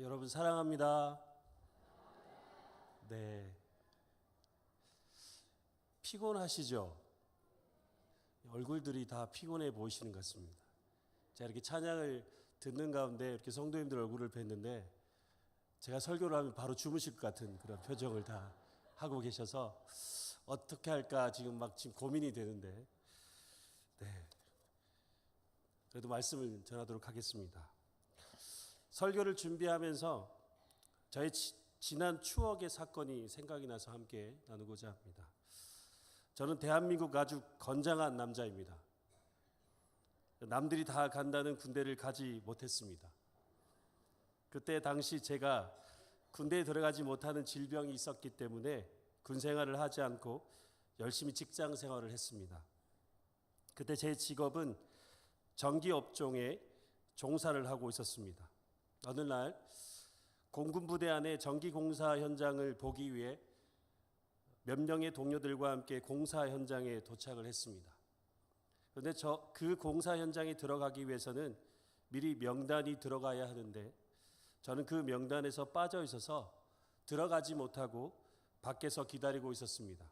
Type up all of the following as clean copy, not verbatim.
여러분 사랑합니다. 네. 피곤하시죠? 얼굴들이 다 피곤해 보이시는 것 같습니다. 제가 이렇게 찬양을 듣는 가운데 이렇게 성도님들 얼굴을 뵀는데 제가 설교를 하면 바로 주무실 것 같은 그런 표정을 다 하고 계셔서 어떻게 할까 지금 고민이 되는데, 네. 그래도 말씀을 전하도록 하겠습니다. 설교를 준비하면서 저의 지난 추억의 사건이 생각이 나서 함께 나누고자 합니다. 저는 대한민국 아주 건장한 남자입니다. 남들이 다 간다는 군대를 가지 못했습니다. 그때 당시 제가 군대에 들어가지 못하는 질병이 있었기 때문에 군 생활을 하지 않고 열심히 직장 생활을 했습니다. 그때 제 직업은 전기업종에 종사를 하고 있었습니다. 어느 날 공군부대 안에 전기공사 현장을 보기 위해 몇 명의 동료들과 함께 공사 현장에 도착을 했습니다. 그런데 그 공사 현장에 들어가기 위해서는 미리 명단이 들어가야 하는데 저는 그 명단에서 빠져 있어서 들어가지 못하고 밖에서 기다리고 있었습니다.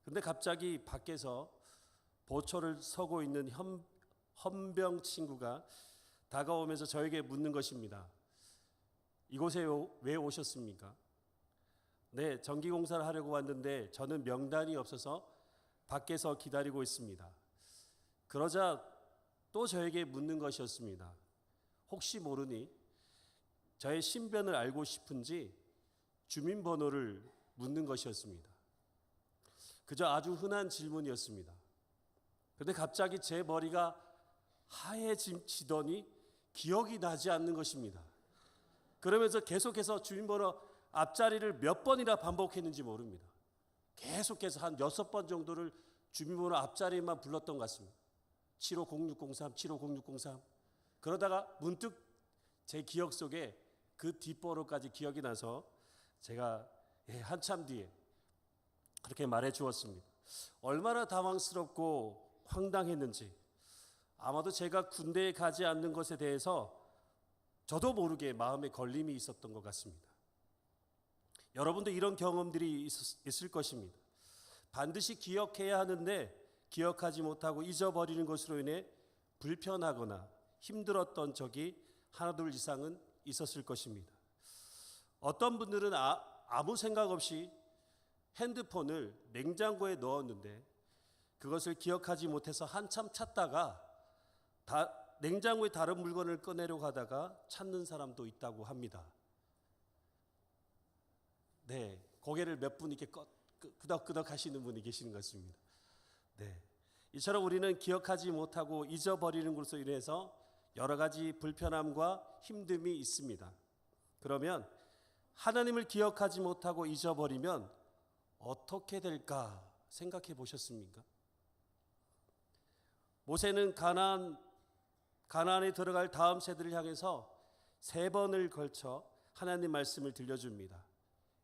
그런데 갑자기 밖에서 보초를 서고 있는 헌병 친구가 다가오면서 저에게 묻는 것입니다. 이곳에 왜 오셨습니까? 네, 전기공사를 하려고 왔는데 저는 명단이 없어서 밖에서 기다리고 있습니다. 그러자 또 저에게 묻는 것이었습니다. 혹시 모르니 저의 신변을 알고 싶은지 주민번호를 묻는 것이었습니다. 그저 아주 흔한 질문이었습니다. 그런데 갑자기 제 머리가 하얘지더니 기억이 나지 않는 것입니다. 그러면서 계속해서 주민번호 앞자리를 몇 번이나 반복했는지 모릅니다. 계속해서 한 6번 정도를 주민번호 앞자리만 불렀던 것 같습니다. 750603, 750603. 그러다가 문득 제 기억 속에 그 뒷번호까지 기억이 나서 제가 한참 뒤에 그렇게 말해 주었습니다. 얼마나 당황스럽고 황당했는지, 아마도 제가 군대에 가지 않는 것에 대해서 저도 모르게 마음에 걸림이 있었던 것 같습니다. 여러분도 이런 경험들이 있을 것입니다. 반드시 기억해야 하는데 기억하지 못하고 잊어버리는 것으로 인해 불편하거나 힘들었던 적이 하나둘 이상은 있었을 것입니다. 어떤 분들은 아무 생각 없이 핸드폰을 냉장고에 넣었는데 그것을 기억하지 못해서 한참 찾다가 냉장고에 다른 물건을 꺼내려고 하다가 찾는 사람도 있다고 합니다. 네, 고개를 몇 분 이렇게 끄덕끄덕 하시는 분이 계시는 것 같습니다. 네, 이처럼 우리는 기억하지 못하고 잊어버리는 것으로 인해서 여러 가지 불편함과 힘듦이 있습니다. 그러면 하나님을 기억하지 못하고 잊어버리면 어떻게 될까 생각해 보셨습니까? 모세는 가나안에 들어갈 다음 세대를 향해서 3번을 걸쳐 하나님 말씀을 들려줍니다.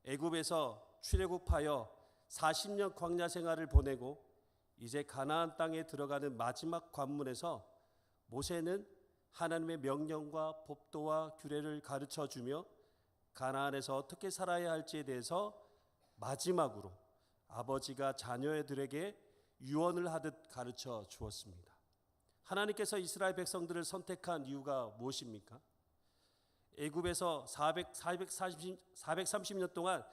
애굽에서 출애굽하여 40년 광야 생활을 보내고 이제 가나안 땅에 들어가는 마지막 관문에서 모세는 하나님의 명령과 법도와 규례를 가르쳐주며 가나안에서 어떻게 살아야 할지에 대해서 마지막으로 아버지가 자녀들에게 유언을 하듯 가르쳐 주었습니다. 하나님께서 이스라엘 백성들을 선택한 이유가 무엇입니까? 애굽에서 430년 동안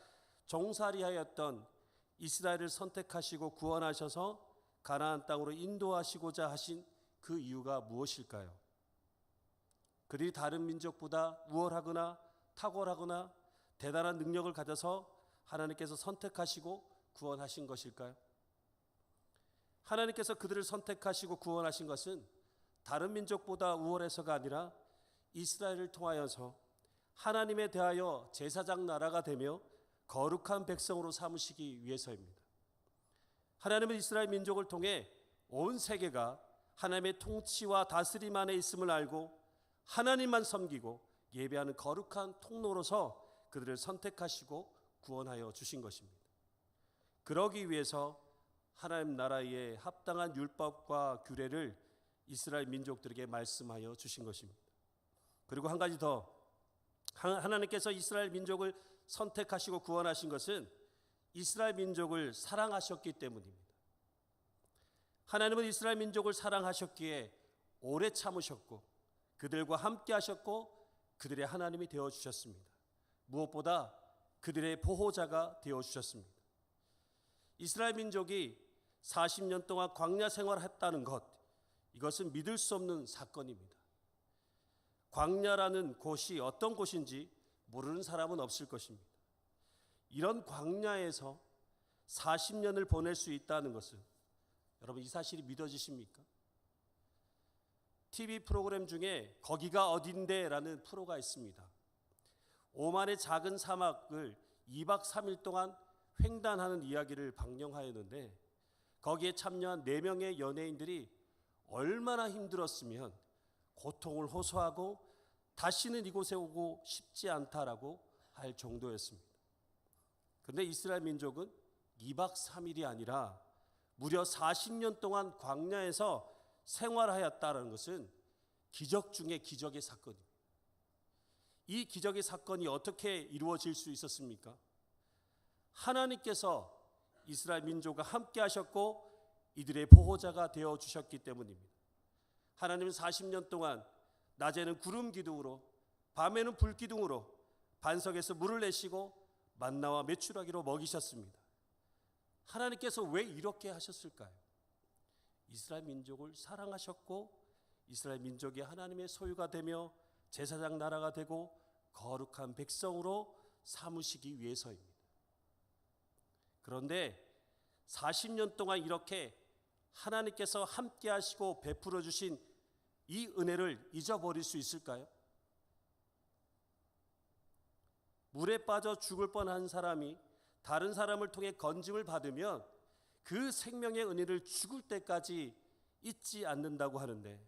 종살이하였던 이스라엘을 선택하시고 구원하셔서 가나안 땅으로 인도하시고자 하신 그 이유가 무엇일까요? 그들이 다른 민족보다 우월하거나 탁월하거나 대단한 능력을 가져서 하나님께서 선택하시고 구원하신 것일까요? 하나님께서 그들을 선택하시고 구원하신 것은 다른 민족보다 우월해서가 아니라 이스라엘을 통하여서 하나님에 대하여 제사장 나라가 되며 거룩한 백성으로 삼으시기 위해서입니다. 하나님은 이스라엘 민족을 통해 온 세계가 하나님의 통치와 다스림 안에 있음을 알고 하나님만 섬기고 예배하는 거룩한 통로로서 그들을 선택하시고 구원하여 주신 것입니다. 그러기 위해서 하나님 나라에 합당한 율법과 규례를 이스라엘 민족들에게 말씀하여 주신 것입니다. 그리고 한 가지 더, 하나님께서 이스라엘 민족을 선택하시고 구원하신 것은 이스라엘 민족을 사랑하셨기 때문입니다. 하나님은 이스라엘 민족을 사랑하셨기에 오래 참으셨고 그들과 함께 하셨고 그들의 하나님이 되어주셨습니다. 무엇보다 그들의 보호자가 되어주셨습니다. 이스라엘 민족이 40년 동안 광야 생활했다는 것, 이것은 믿을 수 없는 사건입니다. 광야라는 곳이 어떤 곳인지 모르는 사람은 없을 것입니다. 이런 광야에서 40년을 보낼 수 있다는 것은 여러분 이 사실이 믿어지십니까? TV 프로그램 중에 거기가 어딘데라는 프로가 있습니다. 오만의 작은 사막을 2박 3일 동안 횡단하는 이야기를 방영하였는데 거기에 참여한 4명의 연예인들이 얼마나 힘들었으면 고통을 호소하고 다시는 이곳에 오고 싶지 않다라고 할 정도였습니다. 그런데 이스라엘 민족은 2박 3일이 아니라 무려 40년 동안 광야에서 생활하였다는 것은 기적 중에 기적의 사건입니다. 이 기적의 사건이 어떻게 이루어질 수 있었습니까? 하나님께서 이스라엘 민족과 함께 하셨고 이들의 보호자가 되어 주셨기 때문입니다. 하나님은 40년 동안 낮에는 구름 기둥으로 밤에는 불 기둥으로 반석에서 물을 내시고 만나와 메추라기로 먹이셨습니다. 하나님께서 왜 이렇게 하셨을까요? 이스라엘 민족을 사랑하셨고 이스라엘 민족이 하나님의 소유가 되며 제사장 나라가 되고 거룩한 백성으로 삼으시기 위해서입니다. 그런데 40년 동안 이렇게 하나님께서 함께 하시고 베풀어 주신 이 은혜를 잊어버릴 수 있을까요? 물에 빠져 죽을 뻔한 사람이 다른 사람을 통해 건짐을 받으면 그 생명의 은혜를 죽을 때까지 잊지 않는다고 하는데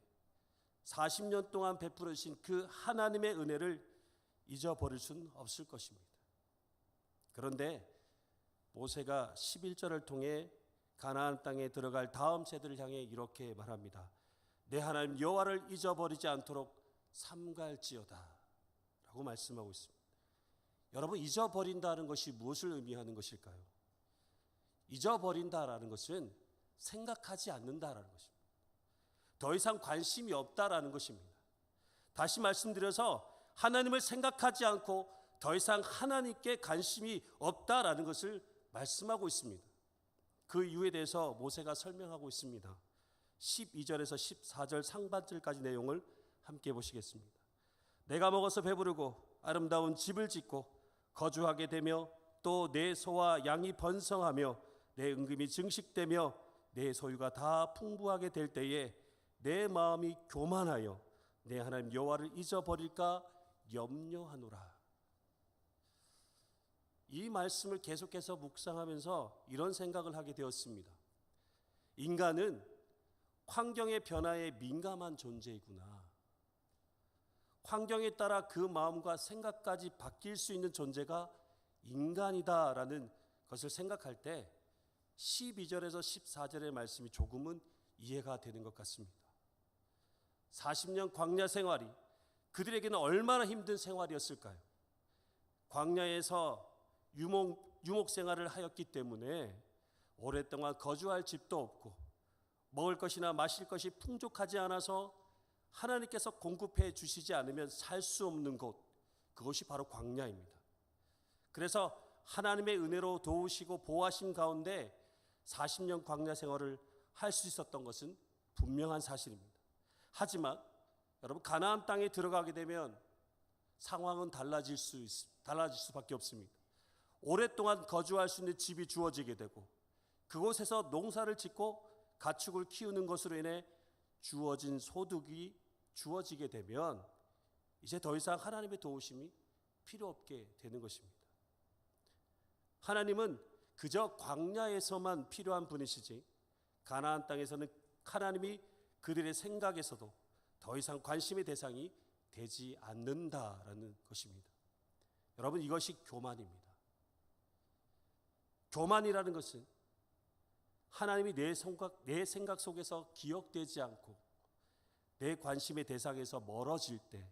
40년 동안 베풀어 주신 그 하나님의 은혜를 잊어버릴 수는 없을 것입니다. 그런데 모세가 11절을 통해 가나안 땅에 들어갈 다음 세대를 향해 이렇게 말합니다. 내 하나님 여호와를 잊어버리지 않도록 삼갈지어다 라고 말씀하고 있습니다. 여러분, 잊어버린다는 것이 무엇을 의미하는 것일까요? 잊어버린다라는 것은 생각하지 않는다라는 것입니다. 더 이상 관심이 없다라는 것입니다. 다시 말씀드려서 하나님을 생각하지 않고 더 이상 하나님께 관심이 없다라는 것을 말씀하고 있습니다. 그 이유에 대해서 모세가 설명하고 있습니다. 12절에서 14절 상반절까지 내용을 함께 보시겠습니다. 내가 먹어서 배부르고 아름다운 집을 짓고 거주하게 되며 또 내 소와 양이 번성하며 내 은금이 증식되며 내 소유가 다 풍부하게 될 때에 내 마음이 교만하여 내 하나님 여호와를 잊어버릴까 염려하노라. 이 말씀을 계속해서 묵상하면서 이런 생각을 하게 되었습니다. 인간은 환경의 변화에 민감한 존재이구나. 환경에 따라 그 마음과 생각까지 바뀔 수 있는 존재가 인간이다라는 것을 생각할 때 12절에서 14절의 말씀이 조금은 이해가 되는 것 같습니다. 40년 광야 생활이 그들에게는 얼마나 힘든 생활이었을까요? 광야에서 유목 생활을 하였기 때문에 오랫동안 거주할 집도 없고 먹을 것이나 마실 것이 풍족하지 않아서 하나님께서 공급해 주시지 않으면 살 수 없는 곳, 그것이 바로 광야입니다. 그래서 하나님의 은혜로 도우시고 보호하심 가운데 40년 광야 생활을 할 수 있었던 것은 분명한 사실입니다. 하지만 여러분, 가나안 땅에 들어가게 되면 상황은 달라질 수밖에 없습니다. 오랫동안 거주할 수 있는 집이 주어지게 되고 그곳에서 농사를 짓고 가축을 키우는 것으로 인해 주어진 소득이 주어지게 되면 이제 더 이상 하나님의 도우심이 필요 없게 되는 것입니다. 하나님은 그저 광야에서만 필요한 분이시지 가나안 땅에서는 하나님이 그들의 생각에서도 더 이상 관심의 대상이 되지 않는다라는 것입니다. 여러분, 이것이 교만입니다. 교만이라는 것은 하나님이 내 생각 속에서 기억되지 않고 내 관심의 대상에서 멀어질 때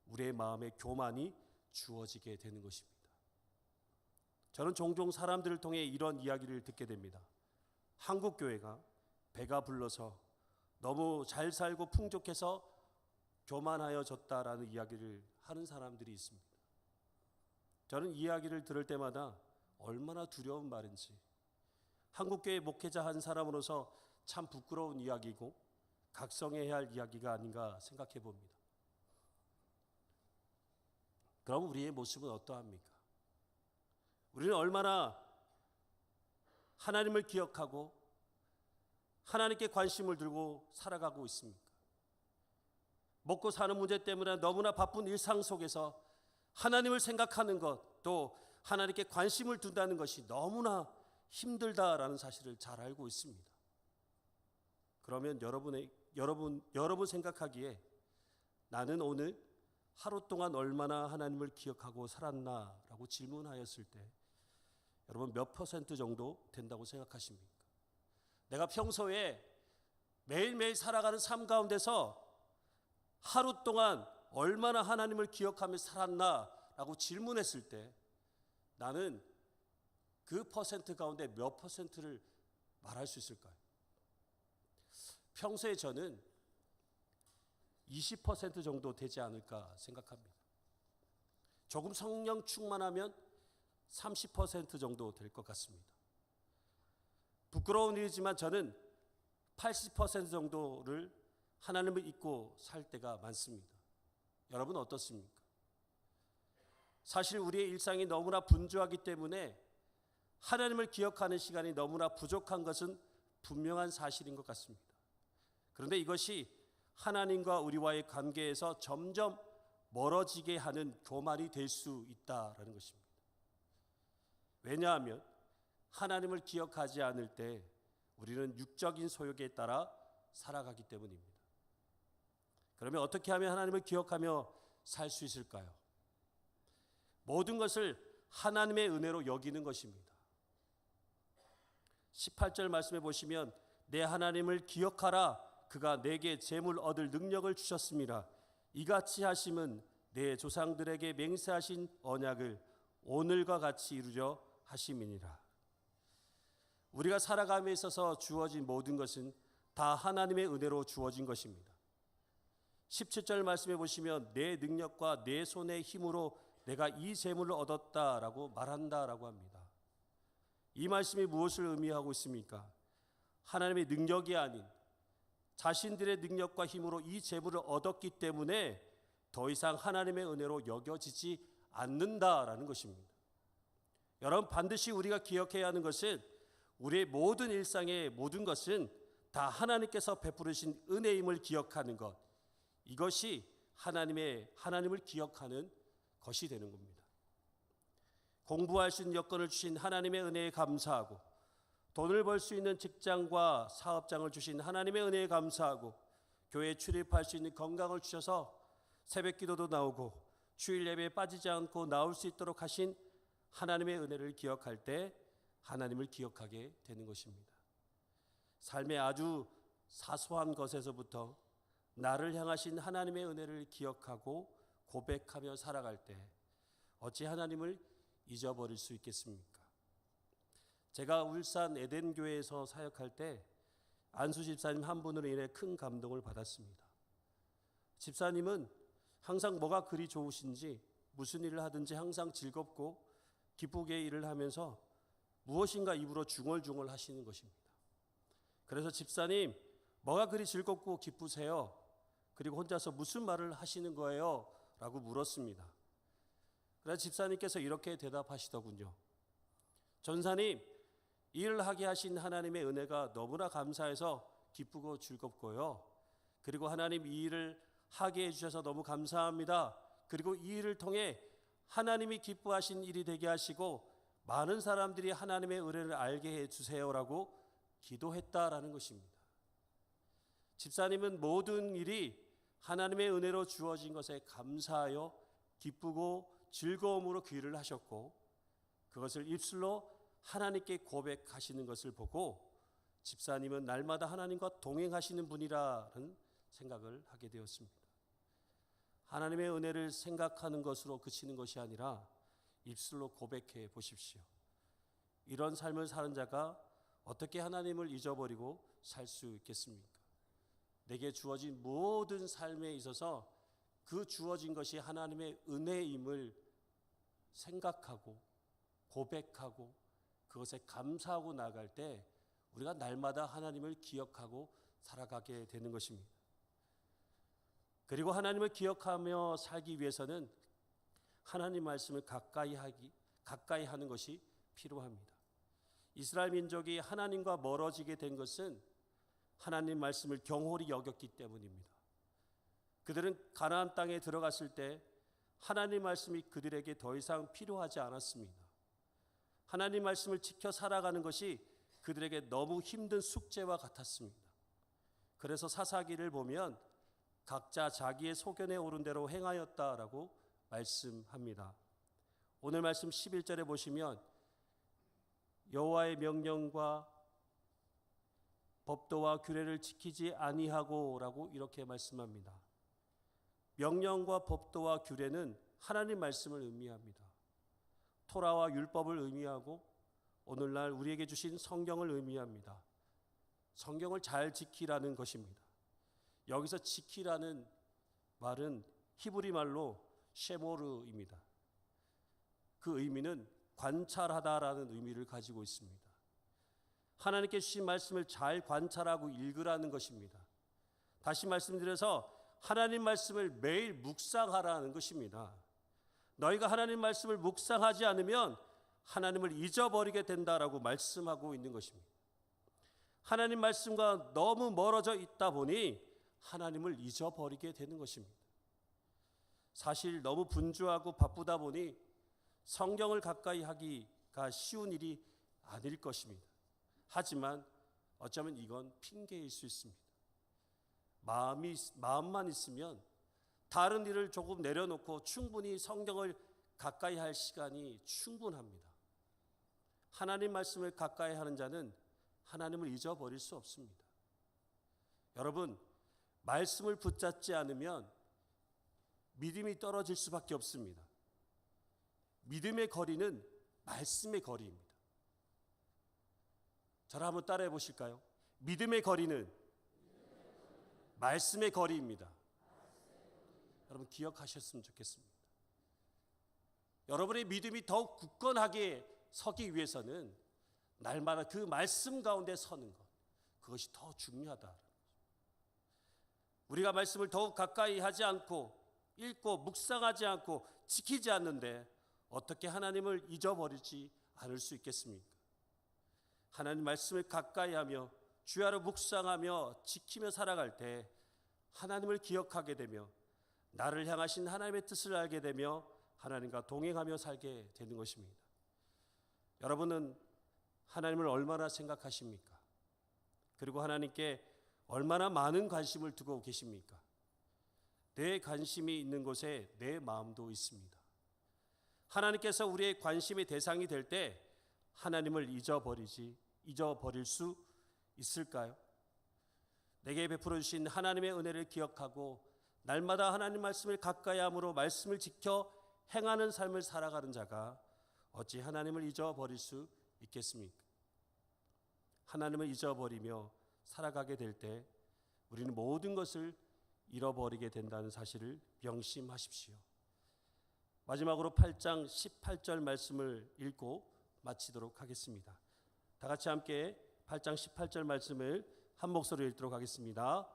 우리의 마음에 교만이 주어지게 되는 것입니다. 저는 종종 사람들을 통해 이런 이야기를 듣게 됩니다. 한국 교회가 배가 불러서 너무 잘 살고 풍족해서 교만하여졌다라는 이야기를 하는 사람들이 있습니다. 저는 이 이야기를 들을 때마다 얼마나 두려운 말인지, 한국교회 목회자 한 사람으로서 참 부끄러운 이야기고 각성해야 할 이야기가 아닌가 생각해 봅니다. 그럼 우리의 모습은 어떠합니까? 우리는 얼마나 하나님을 기억하고 하나님께 관심을 들고 살아가고 있습니까? 먹고 사는 문제 때문에 너무나 바쁜 일상 속에서 하나님을 생각하는 것, 또 하나님께 관심을 둔다는 것이 너무나 힘들다라는 사실을 잘 알고 있습니다. 그러면 여러분 생각하기에 나는 오늘 하루 동안 얼마나 하나님을 기억하고 살았나라고 질문하였을 때 여러분 몇 퍼센트 정도 된다고 생각하십니까? 내가 평소에 매일매일 살아가는 삶 가운데서 하루 동안 얼마나 하나님을 기억하며 살았나라고 질문했을 때 나는 그 퍼센트 가운데 몇 퍼센트를 말할 수 있을까요? 평소에 저는 20% 정도 되지 않을까 생각합니다. 조금 성령 충만하면 30% 정도 될 것 같습니다. 부끄러운 일이지만 저는 80% 정도를 하나님을 잊고 살 때가 많습니다. 여러분 어떻습니까? 사실 우리의 일상이 너무나 분주하기 때문에 하나님을 기억하는 시간이 너무나 부족한 것은 분명한 사실인 것 같습니다. 그런데 이것이 하나님과 우리와의 관계에서 점점 멀어지게 하는 교만이 될 수 있다라는 것입니다. 왜냐하면 하나님을 기억하지 않을 때 우리는 육적인 소욕에 따라 살아가기 때문입니다. 그러면 어떻게 하면 하나님을 기억하며 살 수 있을까요? 모든 것을 하나님의 은혜로 여기는 것입니다. 18절 말씀해 보시면 내 하나님을 기억하라. 그가 내게 재물 얻을 능력을 주셨습니다. 이같이 하심은 내 조상들에게 맹세하신 언약을 오늘과 같이 이루려 하심이니라. 우리가 살아감에 있어서 주어진 모든 것은 다 하나님의 은혜로 주어진 것입니다. 17절 말씀해 보시면 내 능력과 내 손의 힘으로 내가 이 재물을 얻었다라고 말한다라고 합니다. 이 말씀이 무엇을 의미하고 있습니까? 하나님의 능력이 아닌 자신들의 능력과 힘으로 이 재물을 얻었기 때문에 더 이상 하나님의 은혜로 여겨지지 않는다라는 것입니다. 여러분 반드시 우리가 기억해야 하는 것은 우리의 모든 일상의 모든 것은 다 하나님께서 베푸르신 은혜임을 기억하는 것, 이것이 하나님을 기억하는 것이 되는 겁니다. 공부할 수 있는 여건을 주신 하나님의 은혜에 감사하고, 돈을 벌 수 있는 직장과 사업장을 주신 하나님의 은혜에 감사하고, 교회에 출입할 수 있는 건강을 주셔서 새벽 기도도 나오고 주일 예배에 빠지지 않고 나올 수 있도록 하신 하나님의 은혜를 기억할 때 하나님을 기억하게 되는 것입니다. 삶의 아주 사소한 것에서부터 나를 향하신 하나님의 은혜를 기억하고 고백하며 살아갈 때 어찌 하나님을 잊어버릴 수 있겠습니까? 제가 울산 에덴교회에서 사역할 때 안수 집사님 한 분으로 인해 큰 감동을 받았습니다. 집사님은 항상 뭐가 그리 좋으신지 무슨 일을 하든지 항상 즐겁고 기쁘게 일을 하면서 무엇인가 입으로 중얼중얼 하시는 것입니다. 그래서 집사님 뭐가 그리 즐겁고 기쁘세요? 그리고 혼자서 무슨 말을 하시는 거예요? 라고 물었습니다. 그래서 집사님께서 이렇게 대답하시더군요. 전사님, 일을 하게 하신 하나님의 은혜가 너무나 감사해서 기쁘고 즐겁고요. 그리고 하나님 이 일을 하게 해주셔서 너무 감사합니다. 그리고 이 일을 통해 하나님이 기뻐하신 일이 되게 하시고 많은 사람들이 하나님의 은혜를 알게 해주세요라고 기도했다라는 것입니다. 집사님은 모든 일이 하나님의 은혜로 주어진 것에 감사하여 기쁘고 즐거움으로 귀를 하셨고, 그것을 입술로 하나님께 고백하시는 것을 보고 집사님은 날마다 하나님과 동행하시는 분이라는 생각을 하게 되었습니다. 하나님의 은혜를 생각하는 것으로 그치는 것이 아니라 입술로 고백해 보십시오. 이런 삶을 사는 자가 어떻게 하나님을 잊어버리고 살 수 있겠습니까? 내게 주어진 모든 삶에 있어서 그 주어진 것이 하나님의 은혜임을 생각하고 고백하고 그것에 감사하고 나아갈 때 우리가 날마다 하나님을 기억하고 살아가게 되는 것입니다. 그리고 하나님을 기억하며 살기 위해서는 하나님 말씀을 가까이 하는 것이 필요합니다. 이스라엘 민족이 하나님과 멀어지게 된 것은 하나님 말씀을 경홀히 여겼기 때문입니다. 그들은 가나안 땅에 들어갔을 때 하나님 말씀이 그들에게 더 이상 필요하지 않았습니다. 하나님 말씀을 지켜 살아가는 것이 그들에게 너무 힘든 숙제와 같았습니다. 그래서 사사기를 보면 각자 자기의 소견에 오른 대로 행하였다라고 말씀합니다. 오늘 말씀 11절에 보시면 여호와의 명령과 법도와 규례를 지키지 아니하고라고 이렇게 말씀합니다. 명령과 법도와 규례는 하나님 말씀을 의미합니다. 토라와 율법을 의미하고 오늘날 우리에게 주신 성경을 의미합니다. 성경을 잘 지키라는 것입니다. 여기서 지키라는 말은 히브리 말로 쉐모르입니다. 그 의미는 관찰하다라는 의미를 가지고 있습니다. 하나님께 주신 말씀을 잘 관찰하고 읽으라는 것입니다. 다시 말씀드려서 하나님 말씀을 매일 묵상하라는 것입니다. 너희가 하나님 말씀을 묵상하지 않으면 하나님을 잊어버리게 된다라고 말씀하고 있는 것입니다. 하나님 말씀과 너무 멀어져 있다 보니 하나님을 잊어버리게 되는 것입니다. 사실 너무 분주하고 바쁘다 보니 성경을 가까이 하기가 쉬운 일이 아닐 것입니다. 하지만 어쩌면 이건 핑계일 수 있습니다. 마음만 있으면 다른 일을 조금 내려놓고 충분히 성경을 가까이 할 시간이 충분합니다. 하나님 말씀을 가까이 하는 자는 하나님을 잊어버릴 수 없습니다. 여러분, 말씀을 붙잡지 않으면 믿음이 떨어질 수밖에 없습니다. 믿음의 거리는 말씀의 거리입니다. 저를 한번 따라해 보실까요? 믿음의 거리는 말씀의 거리입니다. 여러분 기억하셨으면 좋겠습니다. 여러분의 믿음이 더욱 굳건하게 서기 위해서는 날마다 그 말씀 가운데 서는 것, 그것이 더 중요하다. 우리가 말씀을 더욱 가까이 하지 않고 읽고 묵상하지 않고 지키지 않는데 어떻게 하나님을 잊어버리지 않을 수 있겠습니까? 하나님 말씀을 가까이 하며 주야로 묵상하며 지키며 살아갈 때 하나님을 기억하게 되며 나를 향하신 하나님의 뜻을 알게 되며 하나님과 동행하며 살게 되는 것입니다. 여러분은 하나님을 얼마나 생각하십니까? 그리고 하나님께 얼마나 많은 관심을 두고 계십니까? 내 관심이 있는 곳에 내 마음도 있습니다. 하나님께서 우리의 관심의 대상이 될 때 하나님을 잊어버릴 수 있을까요? 내게 베풀어 주신 하나님의 은혜를 기억하고 날마다 하나님 말씀을 가까이 함으로 말씀을 지켜 행하는 삶을 살아가는 자가 어찌 하나님을 잊어버릴 수 있겠습니까? 하나님을 잊어버리며 살아가게 될 때 우리는 모든 것을 잃어버리게 된다는 사실을 명심하십시오. 마지막으로 8장 18절 말씀을 읽고 마치도록 하겠습니다. 다 같이 함께 8장 18절 말씀을 한 목소리로 읽도록 하겠습니다.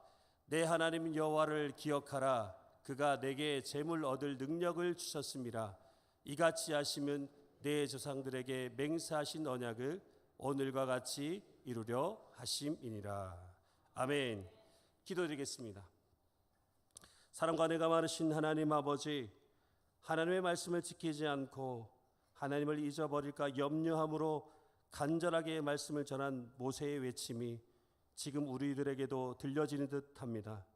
내 하나님 여호와를 기억하라. 그가 내게 재물 얻을 능력을 주셨습니다. 이같이 하시면 내 조상들에게 맹세하신 언약을 오늘과 같이 이루려 하심이니라. 아멘. 기도드리겠습니다. 사랑과 은혜가 많으신 하나님 아버지, 하나님의 말씀을 지키지 않고 하나님을 잊어버릴까 염려함으로 간절하게 말씀을 전한 모세의 외침이 지금 우리들에게도 들려지는 듯합니다.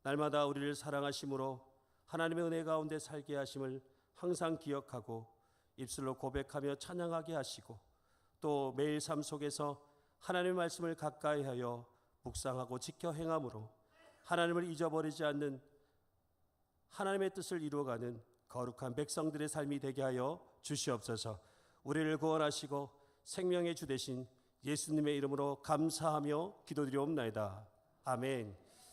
날마다 우리를 사랑하심으로 하나님의 은혜 가운데 살게 하심을 항상 기억하고 입술로 고백하며 찬양하게 하시고 또 매일 삶 속에서 하나님의 말씀을 가까이 하여 묵상하고 지켜 행함으로 하나님을 잊어버리지 않는 하나님의 뜻을 이루어가는 거룩한 백성들의 삶이 되게 하여 주시옵소서. 우리를 구원하시고 생명의 주 되신 예수님의 이름으로 감사하며 기도드리옵나이다. 아멘.